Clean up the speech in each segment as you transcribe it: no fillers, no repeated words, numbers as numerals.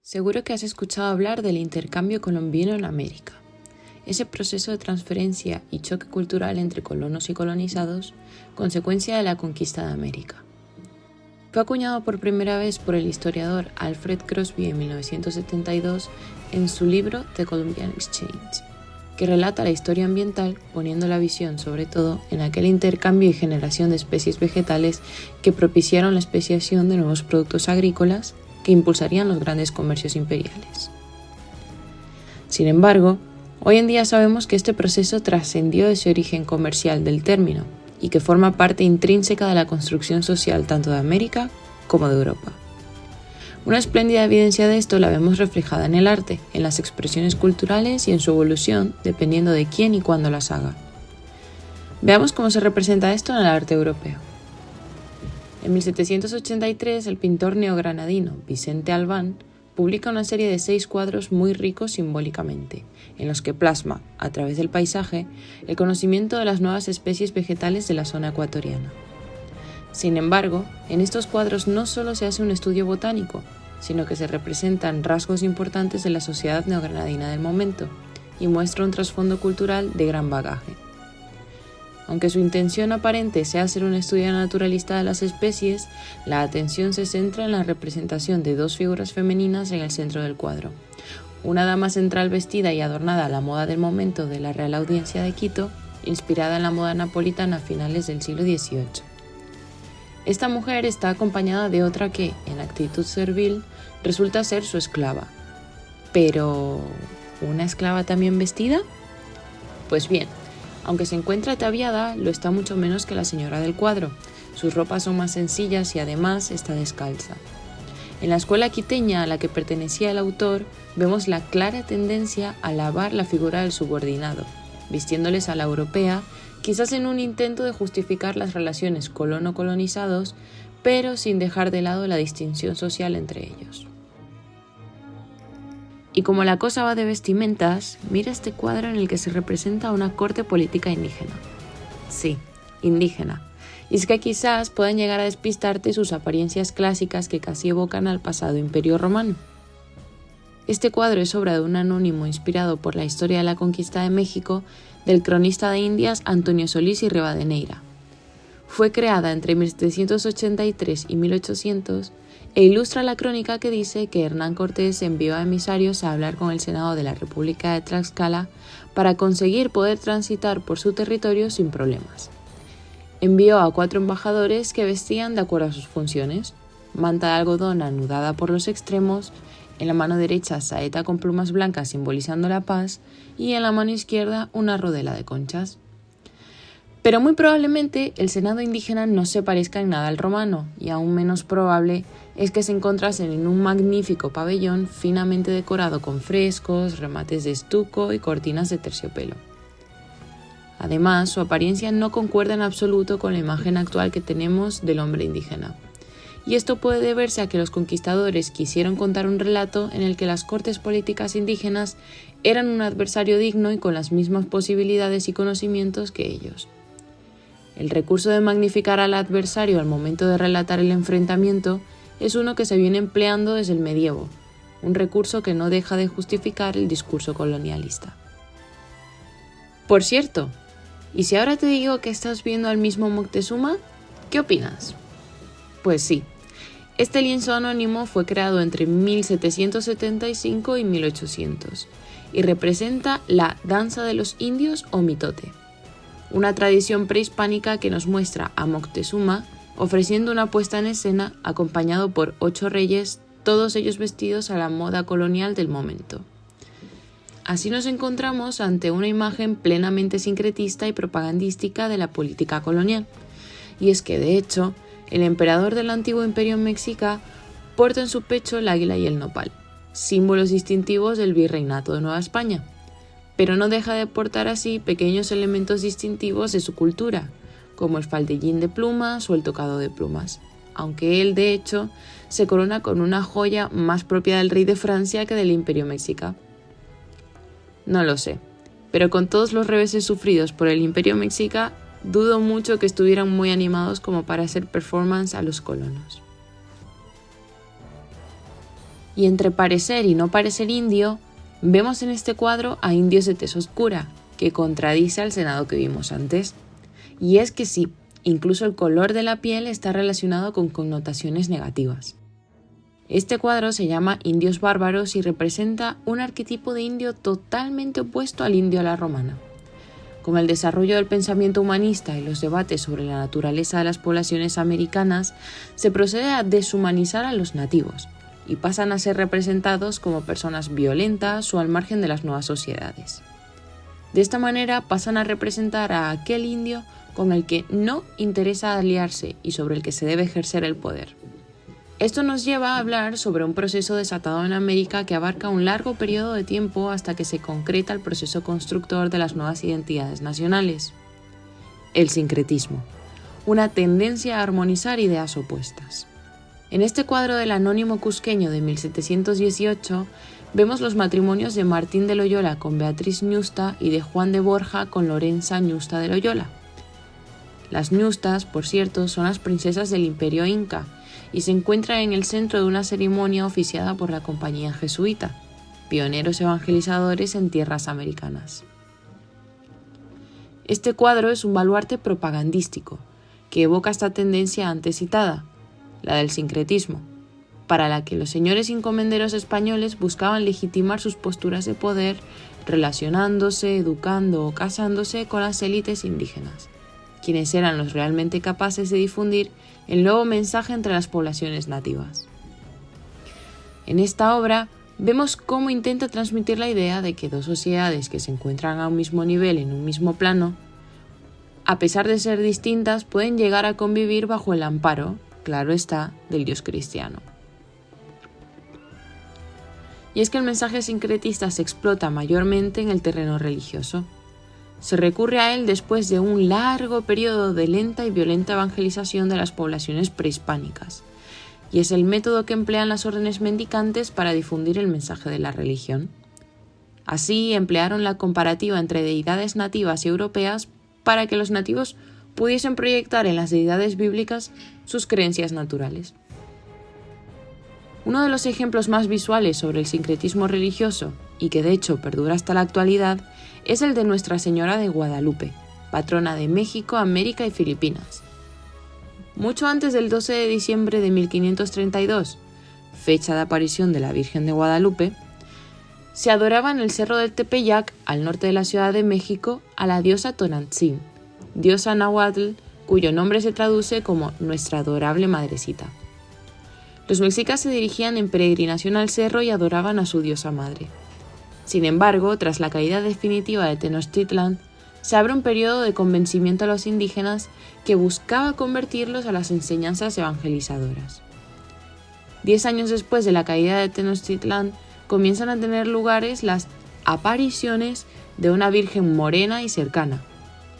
Seguro que has escuchado hablar del intercambio colombino en América, ese proceso de transferencia y choque cultural entre colonos y colonizados, consecuencia de la conquista de América. Fue acuñado por primera vez por el historiador Alfred Crosby en 1972 en su libro The Columbian Exchange, que relata la historia ambiental poniendo la visión sobre todo en aquel intercambio y generación de especies vegetales que propiciaron la especiación de nuevos productos agrícolas que impulsarían los grandes comercios imperiales. Sin embargo, hoy en día sabemos que este proceso trascendió ese origen comercial del término y que forma parte intrínseca de la construcción social tanto de América como de Europa. Una espléndida evidencia de esto la vemos reflejada en el arte, en las expresiones culturales y en su evolución dependiendo de quién y cuándo las haga. Veamos cómo se representa esto en el arte europeo. En 1783, el pintor neogranadino Vicente Albán publica una serie de 6 cuadros muy ricos simbólicamente, en los que plasma, a través del paisaje, el conocimiento de las nuevas especies vegetales de la zona ecuatoriana. Sin embargo, en estos cuadros no solo se hace un estudio botánico, sino que se representan rasgos importantes de la sociedad neogranadina del momento y muestra un trasfondo cultural de gran bagaje. Aunque su intención aparente sea hacer un estudio naturalista de las especies, la atención se centra en la representación de 2 figuras femeninas en el centro del cuadro. Una dama central vestida y adornada a la moda del momento de la Real Audiencia de Quito, inspirada en la moda napolitana a finales del siglo XVIII. Esta mujer está acompañada de otra que, en actitud servil, resulta ser su esclava. ¿Pero una esclava también vestida? Pues bien, aunque se encuentra ataviada, lo está mucho menos que la señora del cuadro. Sus ropas son más sencillas y además está descalza. En la escuela quiteña a la que pertenecía el autor, vemos la clara tendencia a alabar la figura del subordinado, vistiéndoles a la europea, quizás en un intento de justificar las relaciones colono-colonizados, pero sin dejar de lado la distinción social entre ellos. Y como la cosa va de vestimentas, mira este cuadro en el que se representa una corte política indígena. Sí, indígena. Y es que quizás puedan llegar a despistarte sus apariencias clásicas que casi evocan al pasado imperio romano. Este cuadro es obra de un anónimo inspirado por la historia de la conquista de México del cronista de Indias Antonio Solís y Rivadeneira. Fue creada entre 1783 y 1800 e ilustra la crónica que dice que Hernán Cortés envió a emisarios a hablar con el Senado de la República de Tlaxcala para conseguir poder transitar por su territorio sin problemas. Envió a 4 embajadores que vestían de acuerdo a sus funciones: manta de algodón anudada por los extremos, en la mano derecha saeta con plumas blancas simbolizando la paz y en la mano izquierda una rodela de conchas. Pero muy probablemente el Senado indígena no se parezca en nada al romano, y aún menos probable es que se encontrasen en un magnífico pabellón finamente decorado con frescos, remates de estuco y cortinas de terciopelo. Además, su apariencia no concuerda en absoluto con la imagen actual que tenemos del hombre indígena. Y esto puede deberse a que los conquistadores quisieron contar un relato en el que las cortes políticas indígenas eran un adversario digno y con las mismas posibilidades y conocimientos que ellos. El recurso de magnificar al adversario al momento de relatar el enfrentamiento es uno que se viene empleando desde el medievo, un recurso que no deja de justificar el discurso colonialista. Por cierto, ¿y si ahora te digo que estás viendo al mismo Moctezuma? ¿Qué opinas? Pues sí, este lienzo anónimo fue creado entre 1775 y 1800 y representa la danza de los indios o mitote, una tradición prehispánica que nos muestra a Moctezuma ofreciendo una puesta en escena acompañado por 8 reyes, todos ellos vestidos a la moda colonial del momento. Así nos encontramos ante una imagen plenamente sincretista y propagandística de la política colonial. Y es que, de hecho, el emperador del antiguo imperio mexica porta en su pecho el águila y el nopal, símbolos distintivos del virreinato de Nueva España. Pero no deja de portar así pequeños elementos distintivos de su cultura, como el faldellín de plumas o el tocado de plumas, aunque él, de hecho, se corona con una joya más propia del rey de Francia que del imperio mexica. No lo sé, pero con todos los reveses sufridos por el imperio mexica, dudo mucho que estuvieran muy animados como para hacer performance a los colonos. Y entre parecer y no parecer indio, vemos en este cuadro a indios de tez oscura, que contradice al Senado que vimos antes. Y es que sí, incluso el color de la piel está relacionado con connotaciones negativas. Este cuadro se llama Indios Bárbaros y representa un arquetipo de indio totalmente opuesto al indio a la romana. Con el desarrollo del pensamiento humanista y los debates sobre la naturaleza de las poblaciones americanas, se procede a deshumanizar a los nativos y pasan a ser representados como personas violentas o al margen de las nuevas sociedades. De esta manera pasan a representar a aquel indio con el que no interesa aliarse y sobre el que se debe ejercer el poder. Esto nos lleva a hablar sobre un proceso desatado en América que abarca un largo periodo de tiempo hasta que se concreta el proceso constructor de las nuevas identidades nacionales. El sincretismo, una tendencia a armonizar ideas opuestas. En este cuadro del Anónimo Cusqueño de 1718 vemos los matrimonios de Martín de Loyola con Beatriz Ñusta y de Juan de Borja con Lorenza Ñusta de Loyola. Las Ñustas, por cierto, son las princesas del Imperio Inca, y se encuentra en el centro de una ceremonia oficiada por la Compañía Jesuita, pioneros evangelizadores en tierras americanas. Este cuadro es un baluarte propagandístico que evoca esta tendencia antes citada, la del sincretismo, para la que los señores encomenderos españoles buscaban legitimar sus posturas de poder relacionándose, educando o casándose con las élites indígenas, quienes eran los realmente capaces de difundir el nuevo mensaje entre las poblaciones nativas. En esta obra vemos cómo intenta transmitir la idea de que dos sociedades que se encuentran a un mismo nivel en un mismo plano, a pesar de ser distintas, pueden llegar a convivir bajo el amparo, claro está, del Dios cristiano. Y es que el mensaje sincretista se explota mayormente en el terreno religioso. Se recurre a él después de un largo periodo de lenta y violenta evangelización de las poblaciones prehispánicas, y es el método que emplean las órdenes mendicantes para difundir el mensaje de la religión. Así emplearon la comparativa entre deidades nativas y europeas para que los nativos pudiesen proyectar en las deidades bíblicas sus creencias naturales. Uno de los ejemplos más visuales sobre el sincretismo religioso, y que de hecho perdura hasta la actualidad, es el de Nuestra Señora de Guadalupe, patrona de México, América y Filipinas. Mucho antes del 12 de diciembre de 1532, fecha de aparición de la Virgen de Guadalupe, se adoraba en el Cerro del Tepeyac, al norte de la Ciudad de México, a la diosa Tonantzin, diosa náhuatl cuyo nombre se traduce como Nuestra Adorable Madrecita. Los mexicas se dirigían en peregrinación al cerro y adoraban a su diosa madre. Sin embargo, tras la caída definitiva de Tenochtitlan, se abre un periodo de convencimiento a los indígenas que buscaba convertirlos a las enseñanzas evangelizadoras. 10 años después de la caída de Tenochtitlan, comienzan a tener lugares las apariciones de una virgen morena y cercana,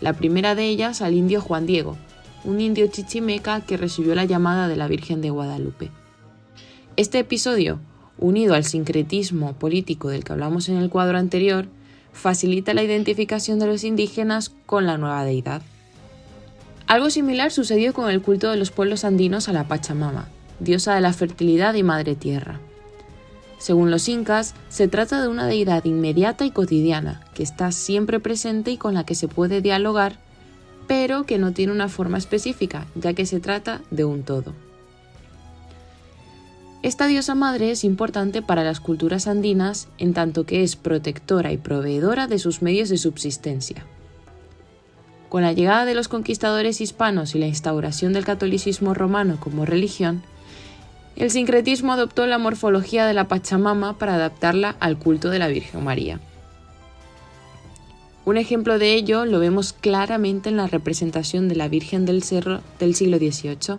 la primera de ellas al indio Juan Diego, un indio chichimeca que recibió la llamada de la Virgen de Guadalupe. Este episodio, unido al sincretismo político del que hablamos en el cuadro anterior, facilita la identificación de los indígenas con la nueva deidad. Algo similar sucedió con el culto de los pueblos andinos a la Pachamama, diosa de la fertilidad y madre tierra. Según los incas, se trata de una deidad inmediata y cotidiana, que está siempre presente y con la que se puede dialogar, pero que no tiene una forma específica, ya que se trata de un todo. Esta diosa madre es importante para las culturas andinas en tanto que es protectora y proveedora de sus medios de subsistencia. Con la llegada de los conquistadores hispanos y la instauración del catolicismo romano como religión, el sincretismo adoptó la morfología de la Pachamama para adaptarla al culto de la Virgen María. Un ejemplo de ello lo vemos claramente en la representación de la Virgen del Cerro del siglo XVIII,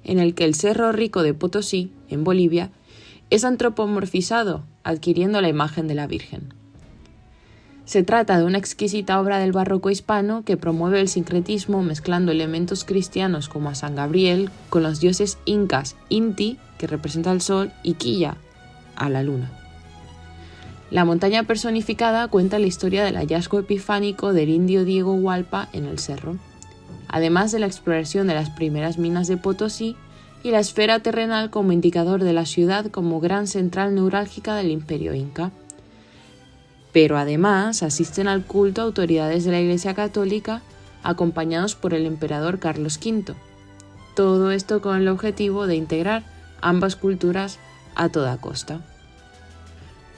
en el que el Cerro Rico de Potosí, en Bolivia, es antropomorfizado, adquiriendo la imagen de la Virgen. Se trata de una exquisita obra del barroco hispano que promueve el sincretismo mezclando elementos cristianos como a San Gabriel con los dioses incas Inti, que representa al sol, y Quilla, a la luna. La montaña personificada cuenta la historia del hallazgo epifánico del indio Diego Hualpa en el cerro, además de la exploración de las primeras minas de Potosí y la esfera terrenal como indicador de la ciudad como gran central neurálgica del imperio inca. Pero además asisten al culto autoridades de la Iglesia Católica acompañados por el emperador Carlos V. Todo esto con el objetivo de integrar ambas culturas a toda costa.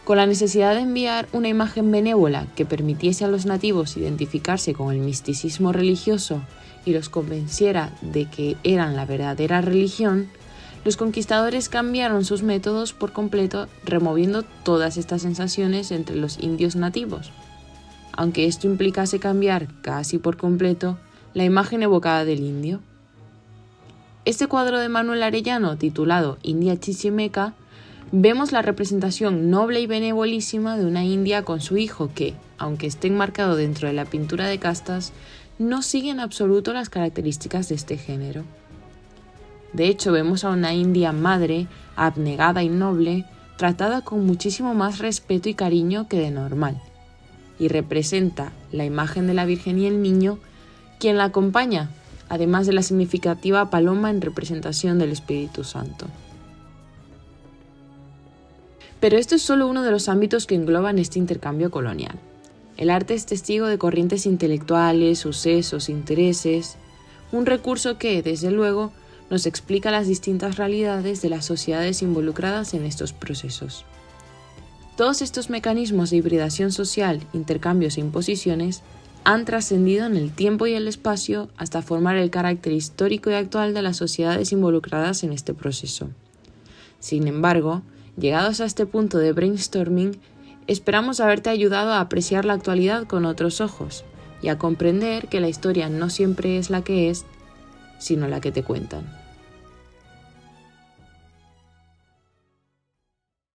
Con la necesidad de enviar una imagen benévola que permitiese a los nativos identificarse con el misticismo religioso y los convenciera de que eran la verdadera religión, los conquistadores cambiaron sus métodos por completo, removiendo todas estas sensaciones entre los indios nativos, aunque esto implicase cambiar casi por completo la imagen evocada del indio. Este cuadro de Manuel Arellano, titulado India Chichimeca, vemos la representación noble y benevolísima de una india con su hijo que, aunque esté enmarcado dentro de la pintura de castas, no sigue en absoluto las características de este género. De hecho, vemos a una india madre, abnegada y noble, tratada con muchísimo más respeto y cariño que de normal, y representa la imagen de la Virgen y el Niño, quien la acompaña, además de la significativa paloma en representación del Espíritu Santo. Pero esto es solo uno de los ámbitos que engloban este intercambio colonial. El arte es testigo de corrientes intelectuales, sucesos, intereses, un recurso que, desde luego, nos explica las distintas realidades de las sociedades involucradas en estos procesos. Todos estos mecanismos de hibridación social, intercambios e imposiciones han trascendido en el tiempo y el espacio hasta formar el carácter histórico y actual de las sociedades involucradas en este proceso. Sin embargo, llegados a este punto de brainstorming, esperamos haberte ayudado a apreciar la actualidad con otros ojos y a comprender que la historia no siempre es la que es, sino la que te cuentan.